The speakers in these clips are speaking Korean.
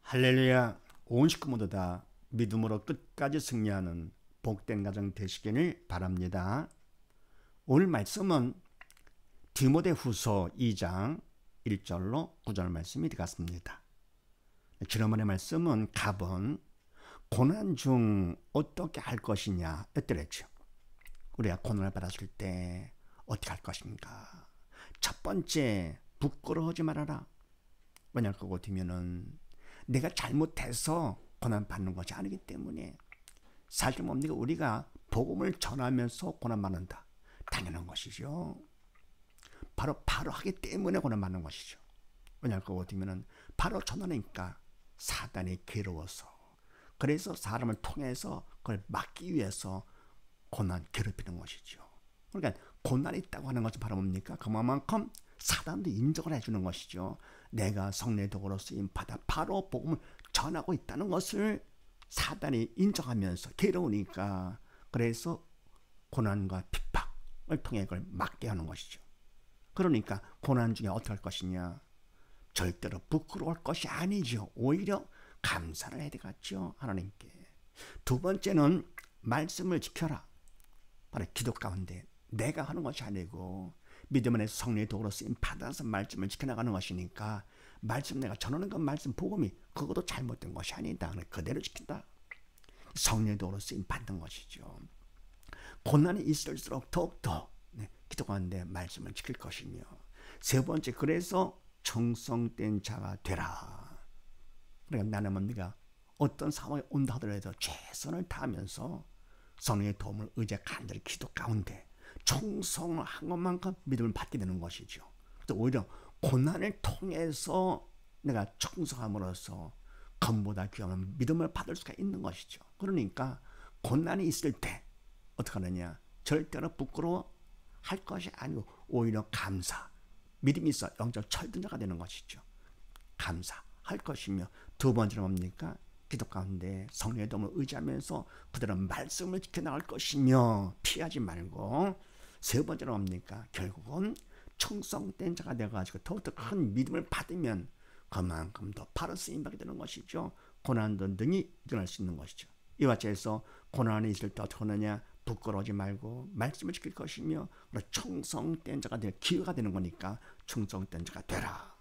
할렐루야. 온 식구 모두 다 믿음으로 끝까지 승리하는 복된 가정 되시기를 바랍니다. 오늘 말씀은 디모데후서 2장 1절로 9절 말씀이 되겠습니다. 지난번에 말씀은 갑은 고난 중 어떻게 할 것이냐 했더랬죠. 우리가 고난을 받았을 때 어떻게 할 것인가. 첫 번째, 부끄러워하지 말아라. 왜냐하면 그거 되면은 내가 잘못해서 고난받는 것이 아니기 때문에 사실 뭡니까? 우리가 복음을 전하면서 고난받는다. 당연한 것이죠. 바로 하기 때문에 고난받는 것이죠. 왜냐하면 그거 되면은 바로 전하니까 사단이 괴로워서, 그래서 사람을 통해서 그걸 막기 위해서 고난 괴롭히는 것이죠. 그러니까 고난이 있다고 하는 것은 바로 뭡니까? 그만큼 사단도 인정을 해주는 것이죠. 내가 성령의 도구로 쓰임 받아 바로 복음을 전하고 있다는 것을 사단이 인정하면서 괴로우니까, 그래서 고난과 핍박을 통해 그걸 막게 하는 것이죠. 그러니까 고난 중에 어떻게 할 것이냐? 절대로 부끄러울 것이 아니죠. 오히려 감사를 해야 되겠죠, 하나님께. 두 번째는 말씀을 지켜라. 바로 기도 가운데 내가 하는 것이 아니고 믿음 안에서 성령의 도구로 쓰임 받아서 말씀을 지켜나가는 것이니까, 말씀 내가 전하는 것 말씀 복음이 그것도 잘못된 것이 아니다. 그대로 지킨다. 성령의 도구로 쓰임 받는 것이죠. 고난이 있을수록 더욱더 기도 가운데 말씀을 지킬 것이며, 세 번째, 그래서 정성된 자가 되라. 그러니까 나는 뭡니까? 어떤 상황이 온다 하더라도 최선을 다하면서 성령의 도움을 의지해 간절히 기도 가운데 충성을 한 것만큼 믿음을 받게 되는 것이죠. 그래서 오히려 고난을 통해서 내가 충성함으로써 금보다 귀한 믿음을 받을 수가 있는 것이죠. 그러니까 고난이 있을 때 어떻게 하느냐? 절대로 부끄러워 할 것이 아니고 오히려 감사, 믿음이 있어 영적 철든자가 되는 것이죠. 감사할 것이며, 두 번째는 뭡니까? 기도 가운데 성령의 도움을 의지하면서 그대로 말씀을 지켜나갈 것이며 피하지 말고, 세 번째는 뭡니까? 결국은 충성된 자가 되어가지고 더욱더 큰 믿음을 받으면 그만큼 더 바로 쓰임받게 되는 것이죠. 고난도 능히 이겨낼 수 있는 것이죠. 이와 같이 해서 고난이 있을 때 어떻게 하느냐? 부끄러워하지 말고 말씀을 지킬 것이며 충성된 자가 될 기회가 되는 거니까 충성된 자가 되라.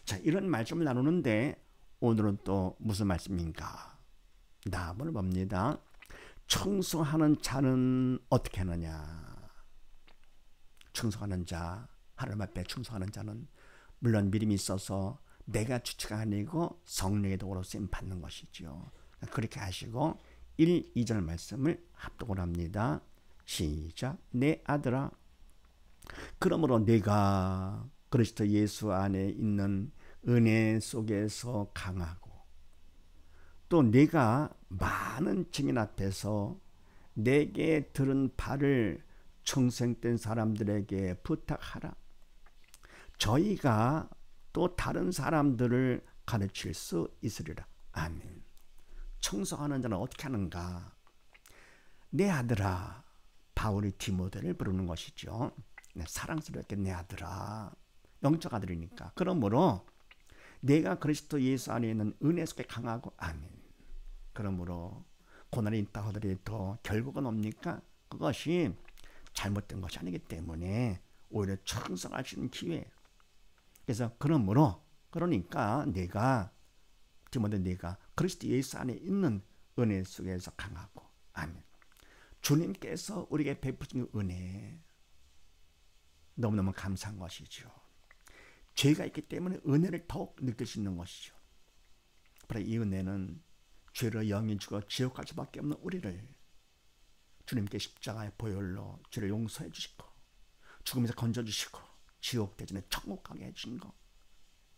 자, 이런 말씀을 나누는데 오늘은 또 무슨 말씀인가? 답을 봅니다. 충성하는 자는 어떻게 하느냐? 충성하는 자, 하나님 앞에 충성하는 자는 물론 믿음이 있어서 내가 주체가 아니고 성령의 도구로 쓰임 받는 것이죠. 그렇게 하시고 1, 2절 말씀을 합독을 합니다. 시작. 내 아들아, 그러므로 내가 그리스도 예수 안에 있는 은혜 속에서 강하고, 또 내가 많은 증인 앞에서 내게 들은 바를 충성된 사람들에게 부탁하라. 저희가 또 다른 사람들을 가르칠 수 있으리라. 아멘. 충성하는 자는 어떻게 하는가? 내 아들아, 바울이 디모데를 부르는 것이죠. 사랑스럽게 내 아들아, 영적 아들이니까. 그러므로 내가 그리스도 예수 안에 있는 은혜 속에 강하고, 아멘. 그러므로 고난이 있다 하더라도 결국은 뭡니까? 그것이 잘못된 것이 아니기 때문에 오히려 충성할 수 있는 기회. 그래서 그러니까 내가 디모데, 내가 그리스도 예수 안에 있는 은혜 속에서 강하고, 아멘. 주님께서 우리에게 베푸신 은혜 너무너무 감사한 것이죠. 죄가 있기 때문에 은혜를 더욱 느낄 수 있는 것이죠. 바로 이 은혜는 죄로 영이 죽어 지옥 갈 수밖에 없는 우리를 주님께 십자가의 보혈로 죄를 용서해 주시고 죽음에서 건져주시고 지옥 대전에 천국 가게 해주신 것,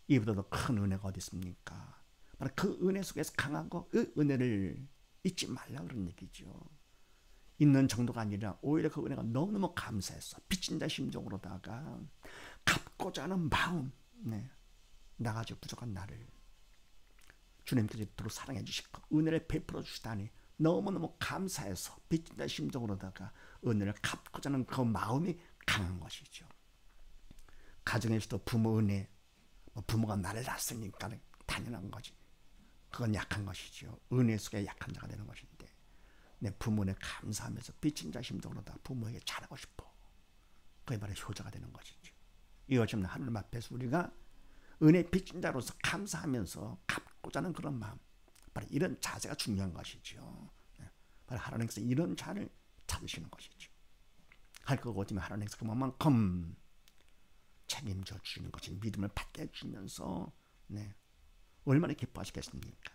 이보다 더 큰 은혜가 어디 있습니까? 바로 그 은혜 속에서 강하고 그 은혜를 잊지 말라 그런 얘기죠. 있는 정도가 아니라 오히려 그 은혜가 너무너무 감사했어. 빚진 자 심정으로다가 갚고자 하는 마음, 나가지고 부족한 나를 주님께서 이토록 사랑해 주시고 은혜를 베풀어 주시다니 너무너무 감사해서 빚진 자 심정으로다가 은혜를 갚고자 하는 그 마음이 강한 것이죠. 가정에서도 부모 은혜, 부모가 나를 낳았으니까 당연한 거지. 그건 약한 것이죠. 은혜 속에 약한 자가 되는 것인데 내 부모에 감사하면서 빚진 자 심정으로 다 부모에게 잘하고 싶어. 그게 바로 효자가 되는 것이죠. 이것은 하나님 앞에서 우리가 은혜 빚진 자로서 감사하면서 갚고자 하는 그런 마음, 바로 이런 자세가 중요한 것이죠. 바로 하나님께서 이런 자를 찾으시는 것이죠. 할 거고 어쩌면 하나님께서 그만큼 책임져 주시는 것이 믿음을 받게 해주면서 얼마나 기뻐하시겠습니까?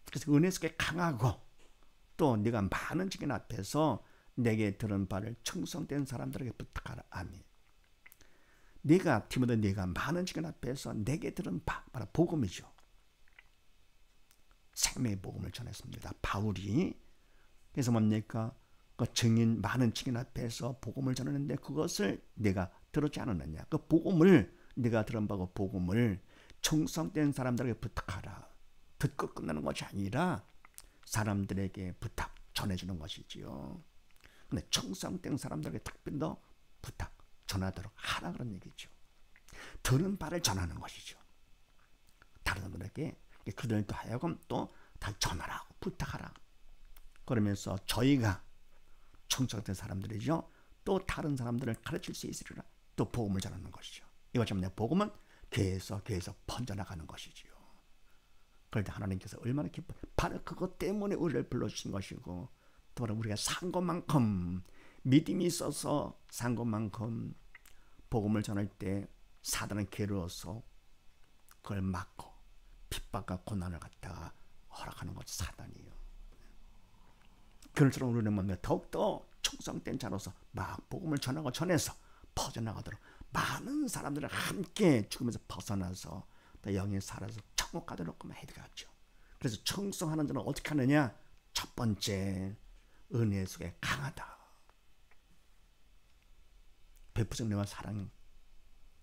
그래서 은혜 속에 강하고 또 네가 많은 증인 앞에서 내게 들은 바를 충성된 사람들에게 부탁하라. 아멘. 네가 디모데 네가 많은 증인 앞에서 내게 들은 바 바로 복음이죠. 생명의 복음을 전했습니다. 바울이 그래서 뭡니까? 그 증인 많은 증인 앞에서 복음을 전하는데 그것을 내가 들었지 않았느냐? 그 복음을 네가 들은 바고 복음을 충성된 사람들에게 부탁하라. 듣고 끝나는 것이 아니라 사람들에게 부탁 전해주는 것이지요. 근데 충성된 사람들에게 특별히 더 부탁 전하도록 하라 그런 얘기죠. 들은 바를 전하는 것이죠. 다른 분에게 그들도 하여금 또 다 전하라고 부탁하라. 그러면서 저희가 충성된 사람들이죠. 또 다른 사람들을 가르칠 수 있으리라. 또 복음을 전하는 것이죠. 이것처럼 복음은 계속 번져나가는 것이지요. 그럴 때 하나님께서 얼마나 기뻐. 바로 그것 때문에 우리를 불러주신 것이고 또 우리가 산 것만큼 믿음이 있어서 산 것만큼 복음을 전할 때 사단은 괴로워서 그걸 막고 핍박과 고난을 갖다가 허락하는 것이 사단이에요. 그럴수록 우리는 더욱더 충성된 자로서 막 복음을 전해서 퍼져나가도록 많은 사람들을 함께 죽으면서 벗어나서 또 영이 살아서 천국 가도록 해야겠죠. 그래서 충성하는 자는 어떻게 하느냐? 첫 번째, 은혜 속에 강하다. 베푸신 은혜와 사랑,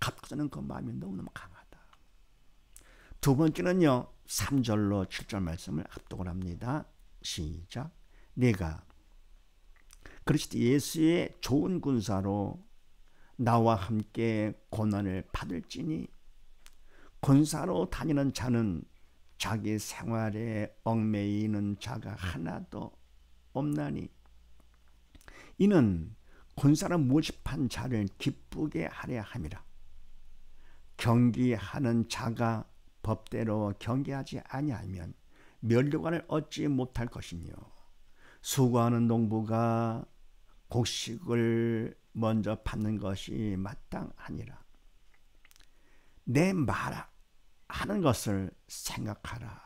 갚고자는 그 마음이 너무너무 강하다. 두 번째는요, 3절로 7절 말씀을 합독을 합니다. 시작. 네가 그리스도 예수의 좋은 군사로 나와 함께 고난을 받을지니 군사로 다니는 자는 자기 생활에 얽매이는 자가 하나도 없나니 이는 군사로 모집한 자를 기쁘게 하려 함이라. 경기하는 자가 법대로 경계하지 아니하면 면류관을 얻지 못할 것이며 수고하는 농부가 곡식을 먼저 받는 것이 마땅하니라. 내 말하는 것을 생각하라.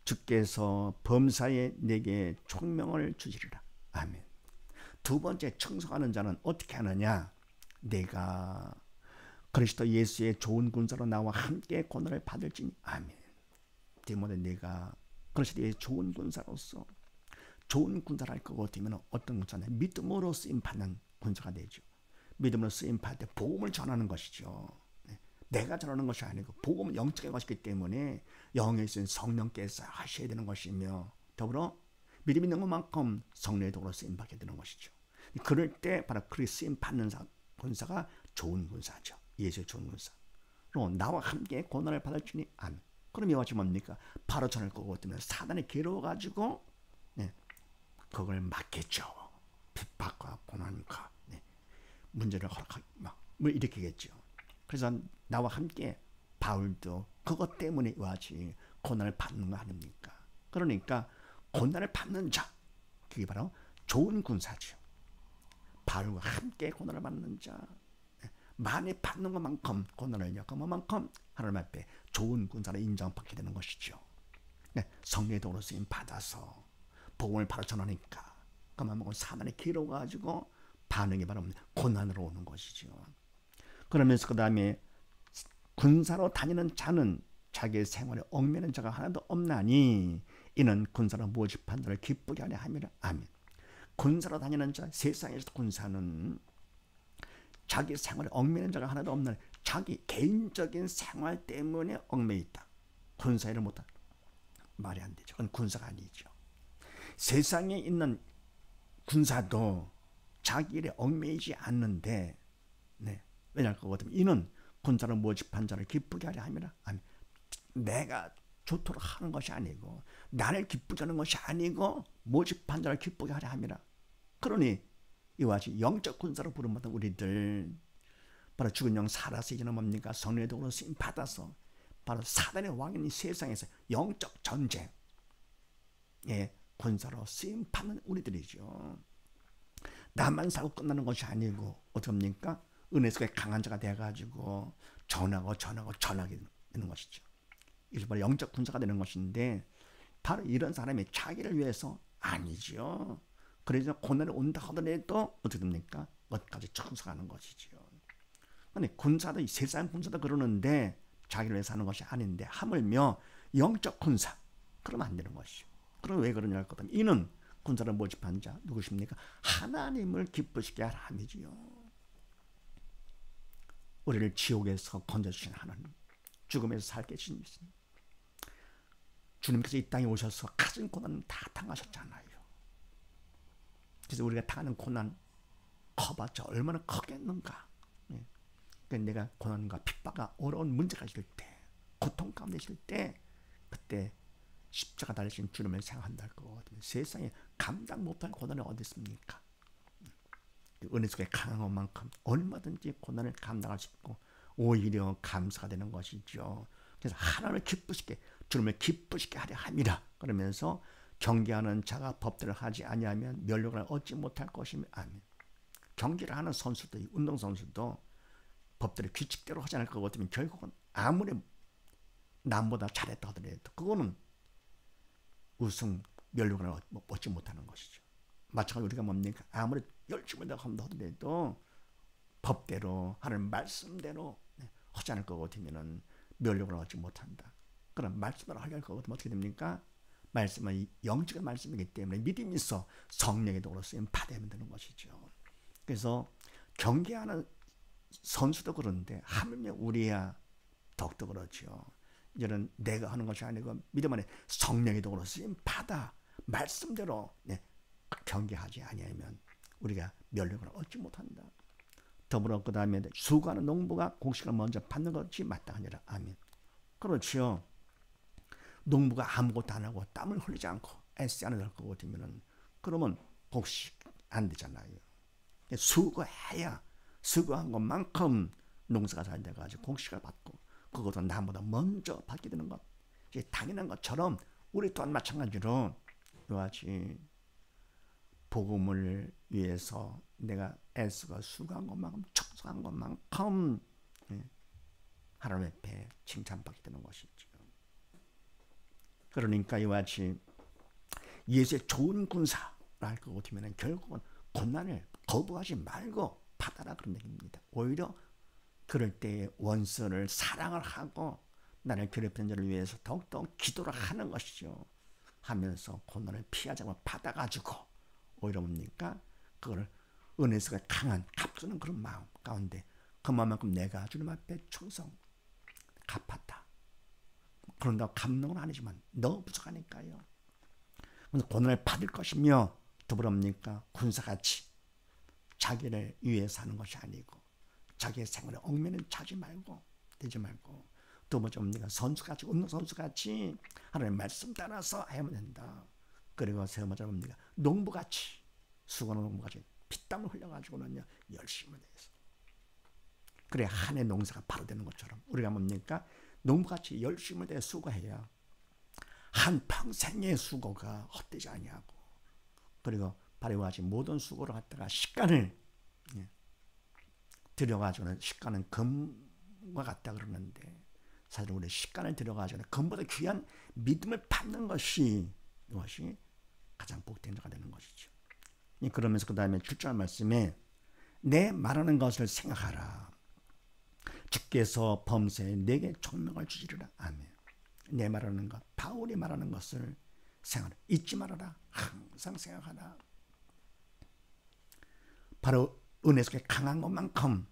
주께서 범사에 내게 총명을 주시리라. 아멘. 두 번째, 충성하는 자는 어떻게 하느냐? 내가 그리스도 예수의 좋은 군사로 나와 함께 고난을 받을지니. 아멘. 디모데 네가 그리스도의 좋은 군사로서 좋은 군사를 할 거고 되면 어떤 군사냐? 믿음으로 쓰임 받는 군사가 되죠. 믿음으로 쓰임 받을 때 복음을 전하는 것이죠. 내가 전하는 것이 아니고 복음은 영적인 것이기 때문에 영에 있는 성령께서 하셔야 되는 것이며 더불어 믿음 있는 것만큼 성령의 도로 쓰임 받게 되는 것이죠. 그럴 때 바로 그 쓰임 받는 군사가 좋은 군사죠. 예수의 좋은 군사로 나와 함께 고난을 받을지니. 아멘. 그럼 이것이 뭡니까? 바로 전할 거고 때문에 사단이 괴로워가지고 그걸 막겠죠. 핍박과 고난과 문제를 허락하고 뭐 일으키겠죠. 그래서 나와 함께 바울도 그것 때문에 와지 고난을 받는 거 아닙니까? 그러니까 고난을 받는 자, 그게 바로 좋은 군사죠. 바울과 함께 고난을 받는 자, 많이 받는 것만큼 고난을 겪은 것만큼 하나님 앞에 좋은 군사를 인정받게 되는 것이죠. 성령의 도로 쓰임 받아서 복음을 바로 전하니까 그만 먹은 사단이 길어가지고 반응이 바로 고난으로 오는 것이죠. 그러면서 그 다음에 군사로 다니는 자는 자기의 생활에 얽매는 자가 하나도 없나니 이는 군사로 모집한 자를 기쁘게 하려 함이라. 아멘. 군사로 다니는 자, 세상에서 군사는 자기 생활에 얽매는 자가 하나도 없나니 자기 개인적인 생활 때문에 얽매여 있다. 군사 일을 못한 말이 안 되죠. 그건 군사가 아니죠. 세상에 있는 군사도 자기 일에 얽매이지 않는데 왜냐할 거거든요. 이는 군사를 모집한 자를 기쁘게 하려 함이라. 아멘. 내가 좋도록 하는 것이 아니고 나를 기쁘게 하는 것이 아니고 모집한 자를 기쁘게 하려 함이라. 그러니 이와 같이 영적 군사로 부름받은 우리들, 바로 죽은 영 살아서 이제는 뭡니까? 성령의 도로 쓰임 받아서 바로 사단의 왕인 이 세상에서 영적 전쟁의 군사로 쓰임 받는 우리들이죠. 나만 살고 끝나는 것이 아니고 어떻게 합니까? 은혜 속에 강한 자가 돼가지고 전하게 되는 것이죠. 이게 바로 영적 군사가 되는 것인데, 바로 이런 사람이 자기를 위해서 아니죠. 그래서 고난이 온다 하더라도 어떻게 됩니까? 끝까지 청소하는 것이죠. 아니, 군사도, 세상 군사도 그러는데 자기를 위해서 하는 것이 아닌데 하물며 영적 군사, 그러면 안 되는 것이죠. 그럼 왜 그러냐 할 것 같으면, 이는 군사를 모집한 자 누구십니까? 하나님을 기쁘시게 하라 함이지요. 우리를 지옥에서 건져주신 하나님, 죽음에서 살게 해주신 주님께서 이 땅에 오셔서 가진 고난은 다 당하셨잖아요. 그래서 우리가 당하는 고난 커봤자 얼마나 크겠는가. 그러니까 내가 고난과 핍박과 어려운 문제가 있을 때, 고통 가운데 있을 때, 그때 십자가 달리신 주님을 생각한다 거거든요. 세상에 감당 못할 고난이 어디 있습니까? 은혜 속에 강한 것만큼 얼마든지 고난을 감당할 수 있고 오히려 감사가 되는 것이죠. 그래서 하나님을 기쁘시게, 주님을 기쁘시게 하려 함이라. 그러면서 경계하는 자가 법대로 하지 아니하면 멸류관을 얻지 못할 것이며, 아멘. 경기를 하는 선수도, 운동선수도 법대로 규칙대로 하지 않을 거거든요. 결국은 아무리 남보다 잘했다 하더라도 그거는 우승, 멸류관을 얻지 못하는 것이죠. 마찬가지로 우리가 뭡니까? 아무리 열심히 한다 하더라도 법대로, 하는 말씀대로 하지 않을 거거든요. 멸류관을 얻지 못한다. 그럼 말씀대로 하려 할 거거든요. 어떻게 됩니까? 말씀은 영적인 말씀이기 때문에 믿음이 있어 성령의 도로 쓰임 받으면 되는 것이죠. 그래서 경계하는 선수도 그런데 하물며 우리야 더욱더 그렇죠. 이제는 내가 하는 것이 아니고 믿음 안에 성령의 도로 쓰임 받아 말씀대로 경계하지 아니하면 우리가 멸류관을 얻지 못한다. 더불어 그 다음에 수고하는 농부가 곡식을 먼저 받는 것이 마땅하니라. 아멘. 그렇지요. 농부가 아무것도 안 하고 땀을 흘리지 않고 애쓰지 않을 거고 되면은, 그러면 곡식 안 되잖아요. 수고해야 수고한 것만큼 농사가 잘 돼가지고 곡식을 받고, 그것도 나보다 먼저 받게 되는 것, 이게 당연한 것처럼 우리 또한 마찬가지로 이와같이 복음을 위해서 내가 애쓰고 수고한 것만큼, 청소한 것만큼 하나님 앞에 칭찬받게 되는 것이죠. 그러니까 이와 같이 예수의 좋은 군사라 할 것 같으면 결국은 고난을 거부하지 말고 받아라, 그런 얘기입니다. 오히려 그럴 때 원수를 사랑을 하고 나를 괴롭히는 자를 위해서 더욱더 기도를 하는 것이죠. 하면서 고난을 피하자고 받아가지고 오히려 뭡니까? 그걸 은혜 속에 강한 갚는 그런 마음 가운데, 그 마음만큼 내가 주님 앞에 충성 갚았다. 그런다고 갚는 건 아니지만 너무 부족하니까요. 고난을 받을 것이며, 더불어입니까? 군사같이 자기를 위해서 하는 것이 아니고 자기의 생활에 얽매는 되지 말고 또 뭐죠? 선수같이, 운동선수같이 하나님의 말씀 따라서 하면 된다. 그리고 세 번째 뭡니까? 농부같이, 수고하는 농부같이 피땀을 흘려가지고는요 열심히 해서, 그래 한 해 농사가 바로 되는 것처럼 우리가 뭡니까? 농부같이 열심히 돼 수고해야 한 평생의 수고가 헛되지 아니하고, 그리고 바로 이와 같이 모든 수고를 갖다가 시간을 들여가지고는, 시간은 금과 같다 그러는데 사실 우리 시간을 들여가지고는 금보다 귀한 믿음을 받는 것이, 이것이 가장 복된 자가 되는 것이죠. 그러면서 그 다음에 7절 말씀에 내 말하는 것을 생각하라. 주께서 범사에 내게 총명을 주시리라. 아멘. 내 말하는 것, 바울이 말하는 것을 생각하라. 잊지 말아라. 항상 생각하라. 바로 은혜 속에 강한 것만큼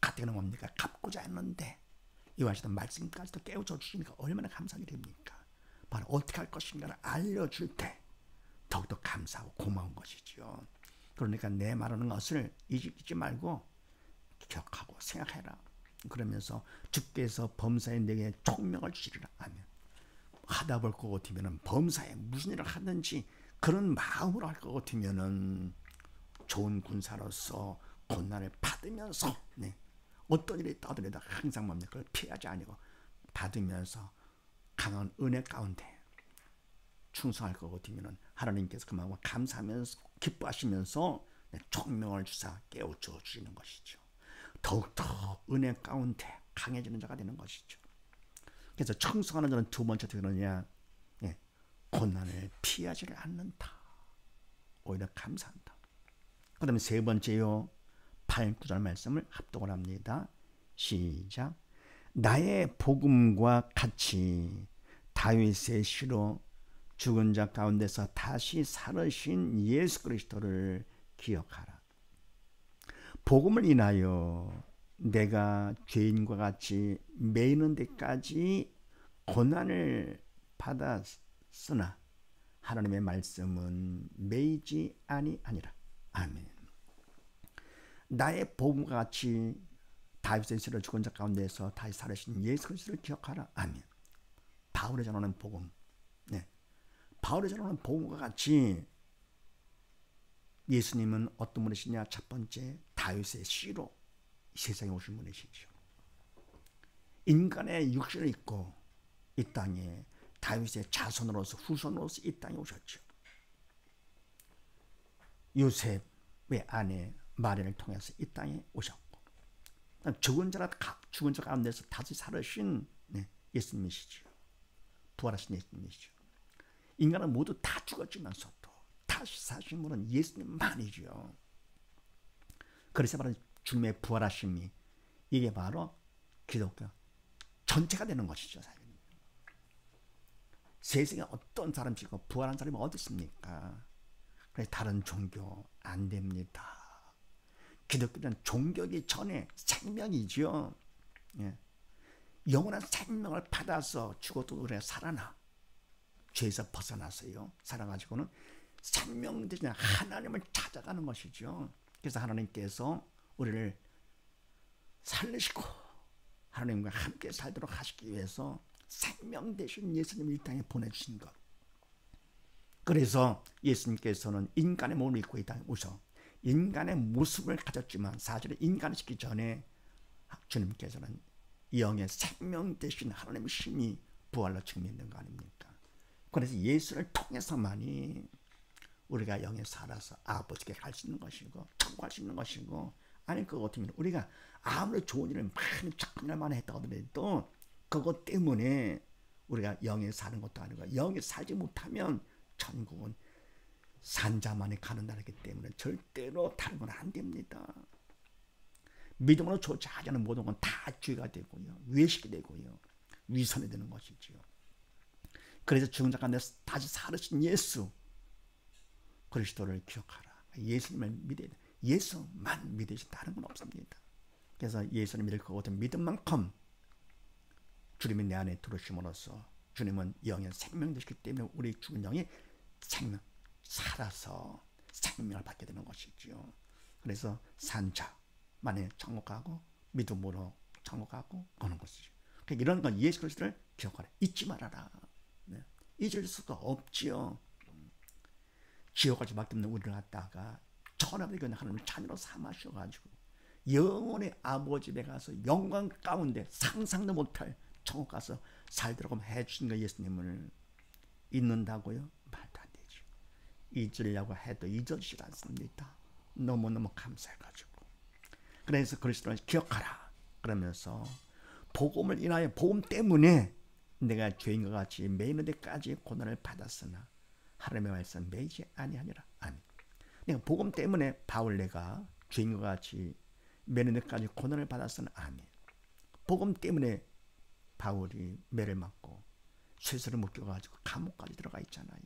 가뜩이나 뭡니까? 갚고자 했는데 이와 같이 말씀까지도 깨우쳐 주시니까 얼마나 감사하게 됩니까? 바로 어떻게 할 것인가를 알려줄 때 더욱더 감사하고 고마운 것이죠. 그러니까 내 말하는 것을 잊지 말고 기억하고 생각해라. 그러면서 주께서 범사에 내게 총명을 주시리라. 아멘. 받아볼 것 같으면 범사에 무슨 일을 하든지 그런 마음으로 할 것 같으면 좋은 군사로서 고난을 받으면서 어떤 일이 떠들어도 항상 뭡니까? 그걸 피하지 아니고 받으면서 강한 은혜 가운데 충성할 것 같으면 하나님께서 그 마음을 감사하면서 기뻐하시면서 총명을 주사 깨우쳐 주시는 것이죠. 더욱더 은혜 가운데 강해지는 자가 되는 것이죠. 그래서 충성하는 자는 두 번째 어떻게 그러냐? 고난을 피하지를 않는다. 오히려 감사한다. 그 다음에 세 번째요. 8, 9절 말씀을 합독을 합니다. 시작. 나의 복음과 같이 다윗의 시로 죽은 자 가운데서 다시 살으신 예수 그리스도를 기억하라. 복음을 인하여 내가 죄인과 같이 매이는 데까지 고난을 받았으나 하나님의 말씀은 매이지 아니하니라. 아멘. 나의 복음과 같이 다윗의 시로 죽은 자 가운데서 다시 살으신 예수 그리스도를 기억하라. 아멘. 바울의 전하는 복음, 바울의 전하는 복음과 같이 예수님은 어떤 분이시냐? 첫 번째 다윗의 씨로 세상에 오신 분이시죠. 인간의 육신을 입고 이 땅에 다윗의 자손으로서 후손으로서 이 땅에 오셨죠. 요셉의 아내 마리아를 통해서 이 땅에 오셨고 죽은 자 가운데서 다시 살으신 예수님이시죠. 부활하신 예수님이시죠. 인간은 모두 다 죽었지만서도 다시 사신 분은 예수님만이죠. 그래서 바로 주님의 부활하심이 이게 바로 기독교 전체가 되는 것이죠. 세상에 어떤 사람이 있고 부활한 사람이 어디 있습니까? 그래서 다른 종교 안 됩니다. 기독교는 종교기 전에 생명이죠. 영원한 생명을 받아서 죽어도 그래 살아나. 죄에서 벗어나서요. 살아가지고는 생명 대신 하나님을 찾아가는 것이죠. 그래서 하나님께서 우리를 살리시고 하나님과 함께 살도록 하시기 위해서 생명 대신 예수님을 이 땅에 보내주신 것. 그래서 예수님께서는 인간의 몸을 입고 이 땅에 오셔 인간의 모습을 가졌지만 사실은 인간을 시키기 전에 주님께서는 영의 생명 대신 하나님의 신이 부활로 증명된 거 아닙니까? 그래서 예수를 통해서만이 우리가 영에 살아서 아버지께 갈 수 있는 것이고 천국할 수 있는 것이고 아니 그것 같으면 우리가 아무리 좋은 일을 많이 착한 많이 했다고 하더라도 그것 때문에 우리가 영에 사는 것도 아니고 영에 살지 못하면 천국은 산자만이 가는 나라이기 때문에 절대로 다른 건 안 됩니다. 믿음으로 좋지 않은 모든 건 다 죄가 되고요. 외식이 되고요. 위선이 되는 것이죠. 그래서 죽은 자 가운데 다시 살으신 예수 그리스도를 기억하라. 예수님을 믿어야 돼. 예수만 믿으시 다른 건 없습니다. 그래서 예수를 믿을 것 같은 믿음만큼 주님이 내 안에 들어오심으로써 주님은 영의 생명 되시기 때문에 우리 죽은 영이 생명 살아서 생명을 받게 되는 것이죠. 그래서 산자만에 천국하고 믿음으로 천국하고 오는 것이죠. 그러니까 이런 건 예수 그리스도를 기억하라. 잊지 말아라. 잊을 수가 없지요. 지옥까지 밖에 없는 우리를 갖다가 천하의 하나님을 자녀로 삼으셔가지고 영원히 아버지 집에 가서 영광 가운데 상상도 못할 천국 가서 살도록 해주신 거 예수님을 잊는다고요? 말도 안 되죠. 잊으려고 해도 잊어지지 않습니다. 너무너무 감사해가지고. 그래서 그리스도를 기억하라. 그러면서 복음을 인하여 복음 때문에 내가 죄인과 같이 매이는 데까지 고난을 받았으나 하나님의 말씀 매이지 아니하니라. 아멘. 내가 복음 때문에 바울 내가 죄인과 같이 매는 데까지 고난을 받았으나 아멘. 복음 때문에 바울이 매를 맞고 쇠사를 묶여가지고 감옥까지 들어가 있잖아요.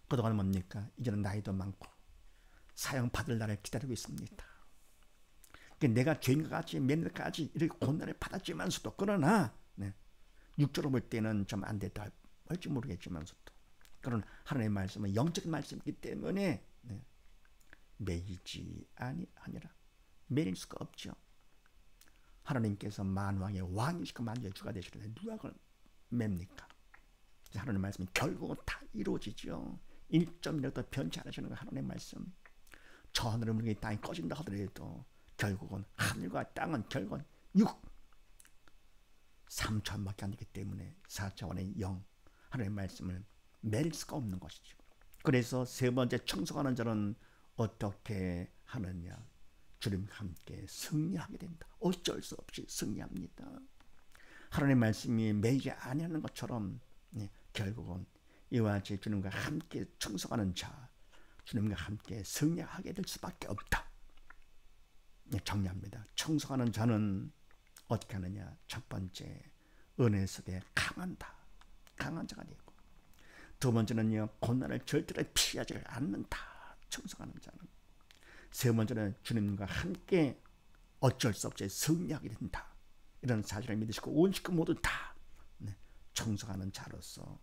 그동안 뭡니까? 이제는 나이도 많고 사형 받을 날을 기다리고 있습니다. 내가 죄인과 같이 매는 데까지 이렇게 고난을 받았지만서도 그러나 육적으로 볼 때는 좀 안 됐다 할지 모르겠지만서도 그런 하나님의 말씀은 영적인 말씀이기 때문에 매이지 아니하니라. 매일 수가 없죠. 하나님께서 만왕의 왕이시고 만주의 주가 되시는데 누가 그걸 맵니까? 하나님 말씀이 결국은 다 이루어지죠. 1.1도 변치 않으시는 거 하나님 말씀. 저 하늘의 물기 땅이 꺼진다 하더라도 결국은 하늘과 땅은 결국은 3차원밖에 안 되기 때문에 4차원의 영 하나님의 말씀을 매일 수가 없는 것이죠. 그래서 세 번째 청성하는 자는 어떻게 하느냐? 주님과 함께 승리하게 된다. 어쩔 수 없이 승리합니다. 하나님의 말씀이 매이지 아니하는 것처럼 결국은 이와 같이 주님과 함께 청성하는 자, 주님과 함께 승리하게 될 수밖에 없다. 정리합니다. 청성하는 자는 어떻게 하느냐? 첫 번째, 은혜 속에 강한다. 강한 자가 되고, 두 번째는요, 고난을 절대로 피하지 않는다. 청성하는 자는. 세 번째는 주님과 함께 어쩔 수 없이 승리하게 된다. 이런 사실을 믿으시고 온 식구 모두 다 청성하는 자로서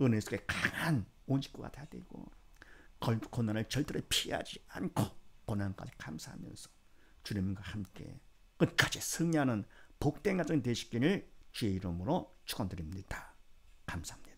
은혜 속에 강한 온 식구가 다 되고, 고난을 절대로 피하지 않고 고난까지 감사하면서 주님과 함께 끝까지 승리하는 복된 가정 되시기를 주의 이름으로 축원드립니다. 감사합니다.